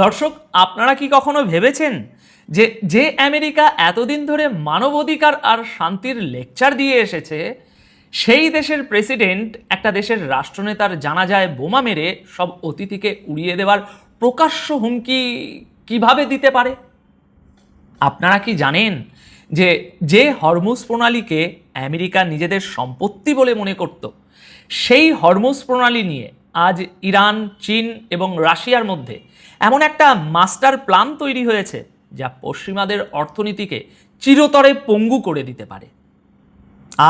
দর্শক, আপনারা কি কখনো ভেবেছেন যে যে আমেরিকা এতদিন ধরে মানবাধিকার আর শান্তির লেকচার দিয়ে এসেছে, সেই দেশের প্রেসিডেন্ট একটা দেশের রাষ্ট্রনেতার জানাজায় বোমা মেরে সব অতিথিকে উড়িয়ে দেওয়ার প্রকাশ্য হুমকি কিভাবে দিতে পারে? আপনারা কি জানেন যে যে হরমুজ প্রণালীকে আমেরিকা নিজেদের সম্পত্তি বলে মনে করত, সেই হরমুজ প্রণালী নিয়ে আজ ইরান, চীন এবং রাশিয়ার মধ্যে এমন একটা মাস্টার প্ল্যান তৈরি হয়েছে যা পশ্চিমাদের অর্থনীতিকে চিরতরে পঙ্গু করে দিতে পারে।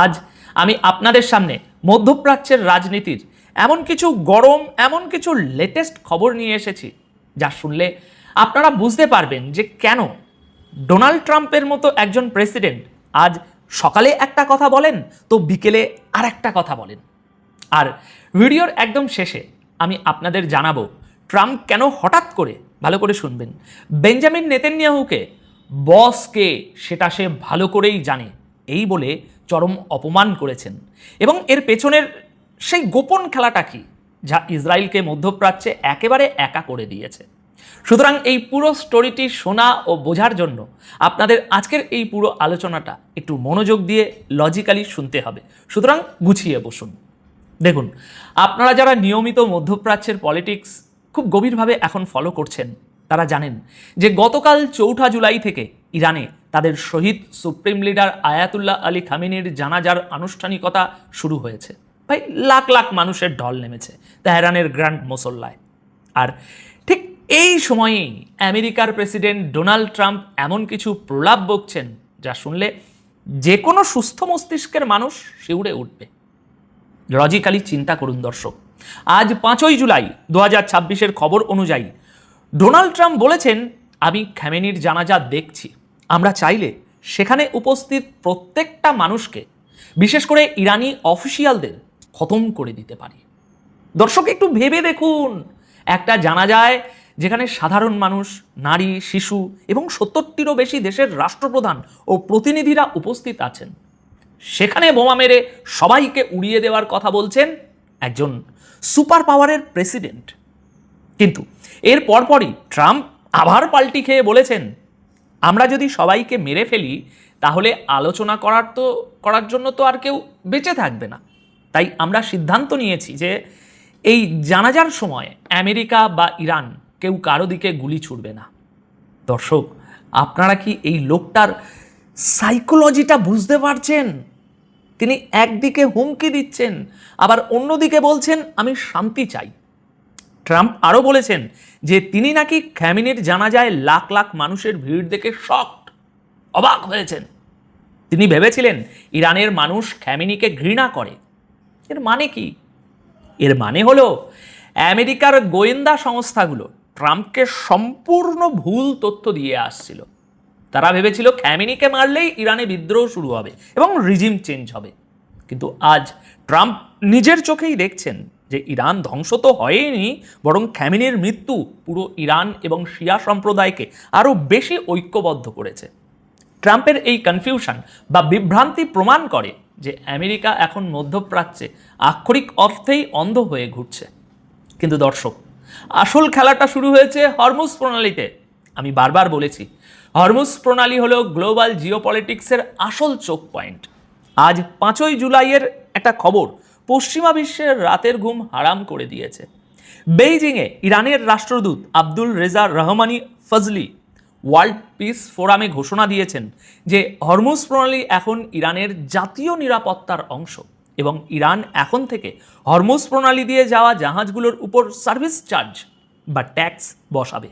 আজ আমি আপনাদের সামনে মধ্যপ্রাচ্যের রাজনীতির এমন কিছু গরম, এমন কিছু লেটেস্ট খবর নিয়ে এসেছি যা শুনলে আপনারা বুঝতে পারবেন যে কেন ডোনাল্ড ট্রাম্পের মতো একজন প্রেসিডেন্ট আজ সকালে একটা কথা বলেন তো বিকেলে আর একটা কথা বলেন। আর ভিডিওর একদম শেষে আমি আপনাদের জানাবো ট্রাম্প কেন হঠাৎ করে, ভালো করে শুনবেন, বেঞ্জামিন নেতানিয়াহুকে বস কে সেটা সে ভালো করেই জানে এই বলে চরম অপমান করেছেন, এবং এর পেছনের সেই গোপন খেলাটা কি যা ইসরায়েলকে মধ্যপ্রাচ্যে একেবারে একা করে দিয়েছে। সুতরাং এই পুরো স্টোরিটি শোনা ও বোঝার জন্য আপনাদের আজকের এই পুরো আলোচনাটা একটু মনোযোগ দিয়ে লজিক্যালি শুনতে হবে। সুতরাং গুছিয়ে বসুন। দেখুন, আপনারা যারা নিয়মিত মধ্যপ্রাচ্যের পলিটিক্স খুব গভীরভাবে এখন ফলো করছেন তারা জানেন যে গতকাল 4 জুলাই থেকে ইরানে তাদের শহীদ সুপ্রিম লিডার আয়াতুল্লাহ আলী খামেনির জানাজার আনুষ্ঠানিকতা শুরু হয়েছে। ভাই, লাখ লাখ মানুষের ঢল নেমেছে তেহরানের গ্র্যান্ড মুসল্লায়। আর ঠিক এই সময়েই আমেরিকার প্রেসিডেন্ট ডোনাল্ড ট্রাম্প এমন কিছু প্রলাপ বকছেন যা শুনলে যে কোনো সুস্থ মস্তিষ্কের মানুষ শিউরে উঠবে। লজিক্যালি চিন্তা করুন দর্শক, আজ 5 জুলাই 2026 খবর অনুযায়ী ডোনাল্ড ট্রাম্প বলেছেন, আমি খামেনির জানাজা দেখছি, আমরা চাইলে সেখানে উপস্থিত প্রত্যেকটা মানুষকে, বিশেষ করে ইরানি অফিসিয়ালদের খতম করে দিতে পারি। দর্শক, একটু ভেবে দেখুন, একটা জানাজায় যেখানে সাধারণ মানুষ, নারী, শিশু এবং 70টিরও বেশি দেশের রাষ্ট্রপ্রধান ও প্রতিনিধিরা উপস্থিত আছেন, সেখানে বোমা মেরে সবাইকে উড়িয়ে দেওয়ার কথা বলছেন একজন সুপার পাওয়ারের প্রেসিডেন্ট। কিন্তু এর পরপরই ট্রাম্প আবার পাল্টি খেয়ে বলেছেন, আমরা যদি সবাইকে মেরে ফেলি তাহলে আলোচনা করার জন্য তো আর কেউ বেঁচে থাকবে না। তাই আমরা সিদ্ধান্ত নিয়েছি যে এই জানাজার সময় আমেরিকা বা ইরান কেউ কারো দিকে গুলি ছুড়বে না। দর্শক, আপনারা কি এই লোকটার সাইকোলজিটা বুঝতে পারছেন? তিনি একদিকে হুমকি দিচ্ছেন, আবার অন্যদিকে বলছেন আমি শান্তি চাই। ট্রাম্প আরও বলেছেন যে তিনি নাকি খামেনির জানাজায় লাখ লাখ মানুষের ভিড় দেখে শকড, অবাক হয়েছেন। তিনি ভেবেছিলেন ইরানের মানুষ খামেনিকে ঘৃণা করে। এর মানে কি? এর মানে হলো আমেরিকার গোয়েন্দা সংস্থাগুলো ট্রাম্পকে সম্পূর্ণ ভুল তথ্য দিয়ে আসছিল। তারা ভেবেছিল খামেনিকে মারলেই ইরানে বিদ্রোহ শুরু হবে এবং রিজিম চেঞ্জ হবে। কিন্তু আজ ট্রাম্প নিজের চোখেই দেখছেন যে ইরান ধ্বংস তো হয়নি, বরং খামেনির মৃত্যু পুরো ইরান এবং শিয়া সম্প্রদায়কে আরও বেশি ঐক্যবদ্ধ করেছে। ট্রাম্পের এই কনফিউশন বা বিভ্রান্তি প্রমাণ করে যে আমেরিকা এখন মধ্যপ্রাচ্যে আক্ষরিক অর্থেই অন্ধ হয়ে ঘুরছে। কিন্তু দর্শক, আসল খেলাটা শুরু হয়েছে হরমুজ প্রণালীতে। আমি বারবার বলেছি, হরমুজ প্রণালী হলো গ্লোবাল জিওপলিটিক্সের আসল চোখ পয়েন্ট। আজ 5 জুলাইয়ের একটা খবর পশ্চিমা বিশ্বের রাতের ঘুম হারাম করে দিয়েছে। বেইজিংয়ে ইরানের রাষ্ট্রদূত আব্দুল রেজা রহমানি ফজলি ওয়ার্ল্ড পিস ফোরামে ঘোষণা দিয়েছেন যে হরমুজ প্রণালী এখন ইরানের জাতীয় নিরাপত্তার অংশ এবং ইরান এখন থেকে হরমুজ প্রণালী দিয়ে যাওয়া জাহাজগুলোর উপর সার্ভিস চার্জ বা ট্যাক্স বসাবে।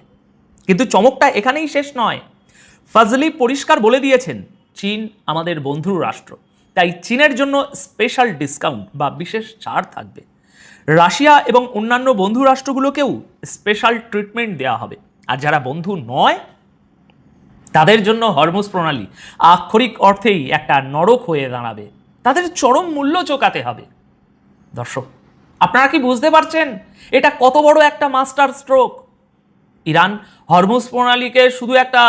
কিন্তু চমকটা এখানেই শেষ নয়। ফজলি পরিষ্কার বলে দিয়েছেন, চীন আমাদের বন্ধু রাষ্ট্র, তাই চীনের জন্য স্পেশাল ডিসকাউন্ট বা বিশেষ ছাড় থাকবে। রাশিয়া এবং অন্যান্য বন্ধু রাষ্ট্রগুলোকেও স্পেশাল ট্রিটমেন্ট দেওয়া হবে। আর যারা বন্ধু নয় তাদের জন্য হরমুজ প্রণালী আক্ষরিক অর্থেই একটা নরক হয়ে দাঁড়াবে। তাদের চরম মূল্য চোকাতে হবে। দর্শক, আপনারা কি বুঝতে পারছেন এটা কত বড় একটা মাস্টার স্ট্রোক? ইরান হরমুজ প্রণালীকে শুধু একটা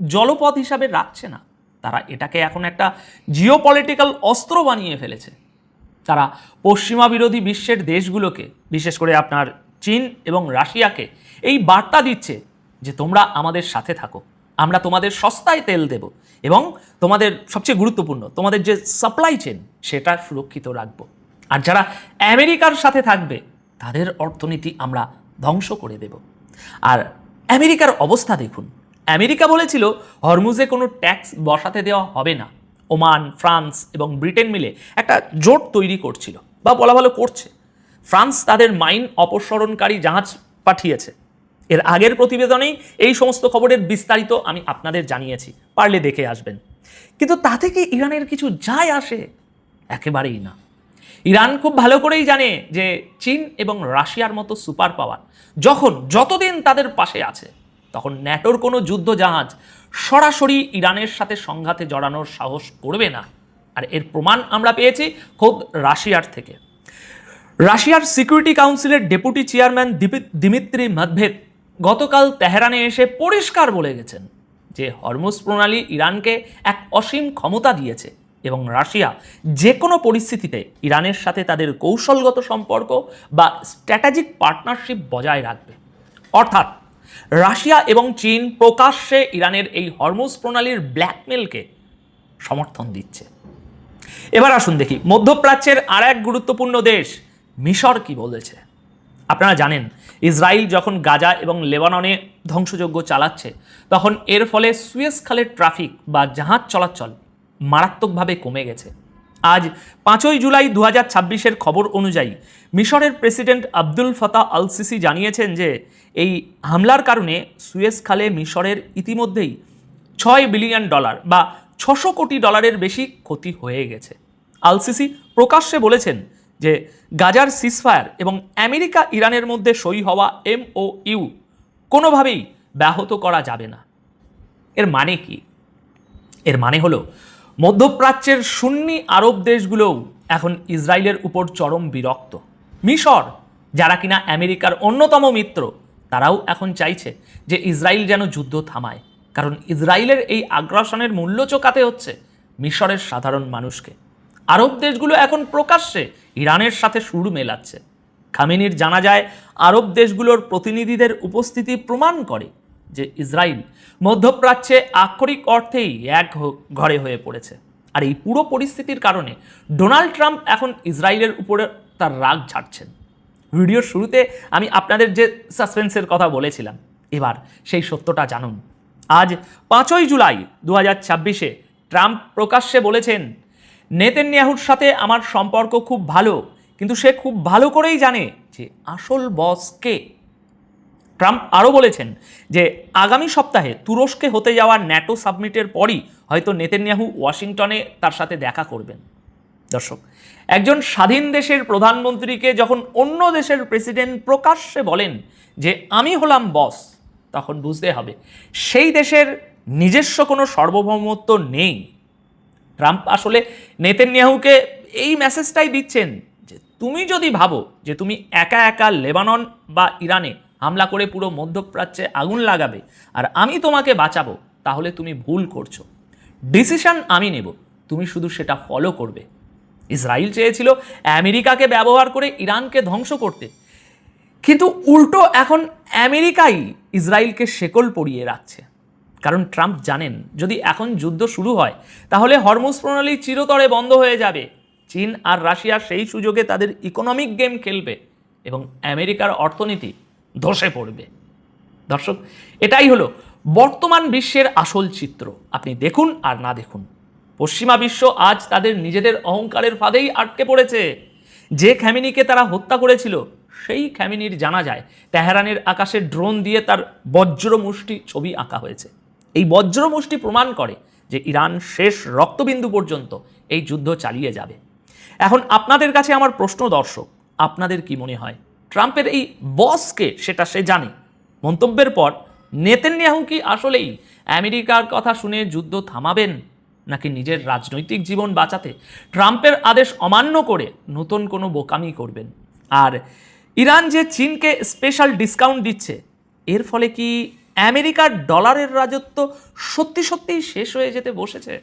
জলপথ হিসাবে রাখছে না, তারা এটাকে এখন একটা জিওপলিটিক্যাল অস্ত্র বানিয়ে ফেলেছে। তারা পশ্চিমা বিরোধী বিশ্বের দেশগুলোকে, বিশেষ করে আপনার চীন এবং রাশিয়াকে এই বার্তা দিচ্ছে যে তোমরা আমাদের সাথে থাকো, আমরা তোমাদের সস্তায় তেল দেব এবং তোমাদের সবচেয়ে গুরুত্বপূর্ণ তোমাদের যে সাপ্লাই চেন সেটা সুরক্ষিত রাখবো। আর যারা আমেরিকার সাথে থাকবে তাদের অর্থনীতি আমরা ধ্বংস করে দেব। আর আমেরিকার অবস্থা দেখুন, আমেরিকা বলেছিল হরমুজে কোনো ট্যাক্স বসাতে দেওয়া হবে না। ওমান, ফ্রান্স এবং ব্রিটেন মিলে একটা জোট তৈরি করছিল, বা বলা ভালো করছে। ফ্রান্স তাদের মাইন অপসরণকারী জাহাজ পাঠিয়েছে। এর আগের প্রতিবেদনেই এই সমস্ত খবরের বিস্তারিত আমি আপনাদের জানিয়েছি, পারলে দেখে আসবেন। কিন্তু তাতে কি ইরানের কিছু যায় আসে? একেবারেই না। ইরান খুব ভালো করেই জানে যে চীন এবং রাশিয়ার মতো সুপার পাওয়ার যতদিন তাদের পাশে আছে, তখন ন্যাটোর কোনো যুদ্ধ জাহাজ সরাসরি ইরানের সাথে সংঘাতে জড়ানোর সাহস করবে না। আর এর প্রমাণ আমরা পেয়েছি খোদ রাশিয়ার থেকে। রাশিয়ার সিকিউরিটি কাউন্সিলের ডেপুটি চেয়ারম্যান দিমিত্রি মেদভেদেভ গতকাল তেহরানে এসে পরিষ্কার বলে গেছেন যে হরমুজ প্রণালী ইরানকে এক অসীম ক্ষমতা দিয়েছে এবং রাশিয়া যে কোনো পরিস্থিতিতে ইরানের সাথে তাদের কৌশলগত সম্পর্ক বা স্ট্র্যাটেজিক পার্টনারশিপ বজায় রাখবে। অর্থাৎ রাশিয়া এবং চীন প্রকাশ্যে ইরানের এই হরমুজ প্রণালীর ব্ল্যাকমেলকে সমর্থন দিচ্ছে। এবার আসুন দেখি মধ্যপ্রাচ্যের আর এক গুরুত্বপূর্ণ দেশ মিশর কি বলেছে। আপনারা জানেন ইসরায়েল যখন গাজা এবং লেবাননে ধ্বংসযজ্ঞ চালাচ্ছে, তখন এর ফলে সুয়েজ খালের ট্রাফিক বা জাহাজ চলাচল মারাত্মকভাবে কমে গেছে। আজ 5ই জুলাই 2026-এর খবর অনুযায়ী মিশরের president Abdel Fattah al Sisi জানিয়েছেন যে এই হামলার কারণে সুয়েজ খালে মিশরের ইতিমধ্যেই $6 বিলিয়ন বা $600 কোটি বেশি ক্ষতি হয়ে গেছে। আল সিসি প্রকাশ্যে বলেছেন যে গাজার সিজফায়ার এবং আমেরিকা ইরানের মধ্যে সই হওয়া MOU কোনোভাবেই ব্যাহত করা যাবে না। এর মানে কি? এর মানে হলো মধ্যপ্রাচ্যের সুন্নি আরব দেশগুলোও এখন ইসরায়েলের উপর চরম বিরক্ত। মিশর, যারা কিনা আমেরিকার অন্যতম মিত্র, তারাও এখন চাইছে যে ইসরায়েল যেন যুদ্ধ থামায়, কারণ ইসরায়েলের এই আগ্রাসনের মূল্য চোকাতে হচ্ছে মিশরের সাধারণ মানুষকে। আরব দেশগুলো এখন প্রকাশ্যে ইরানের সাথে সুর মেলাচ্ছে। খামেনির জানা যায় আরব দেশগুলোর প্রতিনিধিদের উপস্থিতি প্রমাণ করে যে ইসরায়েল মধ্যপ্রাচ্যে আক্ষরিক অর্থেই এক ঘরে হয়ে পড়েছে। আর এই পুরো পরিস্থিতির কারণে ডোনাল্ড ট্রাম্প এখন ইসরায়েলের উপরে তার রাগ ঝাড়ছেন। ভিডিওর শুরুতে আমি আপনাদের যে সাসপেন্সের কথা বলেছিলাম, এবার সেই সত্যটা জানুন। আজ 5ই জুলাই 2026-এ ট্রাম্প প্রকাশ্যে বলেছেন, নেতানিয়াহুর সাথে আমার সম্পর্ক খুব ভালো, কিন্তু সে খুব ভালো করেই জানে যে আসল বস কে। ট্রাম্প আরও বলেছেন যে আগামী সপ্তাহে তুরস্কে হতে যাওয়া ন্যাটো সাবমিটের পরই হয়তো নেতানিয়াহু ওয়াশিংটনে তার সাথে দেখা করবেন। দর্শক, একজন স্বাধীন দেশের প্রধানমন্ত্রীকে যখন অন্য দেশের প্রেসিডেন্ট প্রকাশ্যে বলেন যে আমি হলাম বস, তখন বুঝতে হবে সেই দেশের নিজস্ব কোনো সার্বভৌমত্ব নেই। ট্রাম্প আসলে নেতানিয়াহুকে এই মেসেজটাই দিচ্ছেন যে তুমি যদি ভাবো যে তুমি একা একা লেবানন বা ইরানে হামলা করে পুরো মধ্যপ্রাচ্যে আগুন লাগাবে আর আমি তোমাকে বাঁচাবো, তাহলে তুমি ভুল করছো। ডিসিশন আমি নেব, তুমি শুধু সেটা ফলো করবে। ইসরায়েল চেয়েছিল আমেরিকাকে ব্যবহার করে ইরানকে ধ্বংস করতে, কিন্তু উল্টো এখন আমেরিকাই ইসরায়েলকে শেকল পরিয়ে রাখছে। কারণ ট্রাম্প জানেন যদি এখন যুদ্ধ শুরু হয় তাহলে হরমুজ প্রণালী চিরতরে বন্ধ হয়ে যাবে। চীন আর রাশিয়া সেই সুযোগে তাদের ইকোনমিক গেম খেলবে এবং আমেরিকার অর্থনীতি ধসে পড়বে। দর্শক, এটাই হলো বর্তমান বিশ্বের আসল চিত্র। আপনি দেখুন আর না দেখুন, পশ্চিমা বিশ্ব আজ তাদের নিজেদের অহংকারের ফাঁদেই আটকে পড়েছে। যে খামেনিকে তারা হত্যা করেছিল সেই খামেনির জানা যায় তেহরানের আকাশে ড্রোন দিয়ে তার বজ্রমুষ্টি ছবি আঁকা হয়েছে। এই বজ্রমুষ্টি প্রমাণ করে যে ইরান শেষ রক্তবিন্দু পর্যন্ত এই যুদ্ধ চালিয়ে যাবে। এখন আপনাদের কাছে আমার প্রশ্ন, দর্শক, আপনাদের কি মনে হয় ট্রাম্পের এই বসকে সেটা সে জানে? মন্তব্যের পর নেতানিয়াহু কি আসলেই আমেরিকার কথা শুনে যুদ্ধ থামাবেন, নাকি নিজের রাজনৈতিক জীবন বাঁচাতে ট্রাম্পের আদেশ অমান্য করে নতুন কোনো বোকামি করবেন? আর ইরান যে চীনকে স্পেশাল ডিসকাউন্ট দিচ্ছে, এর ফলে কি আমেরিকার ডলারের রাজত্ব সত্যি সত্যিই শেষ হয়ে যেতে বসেছে?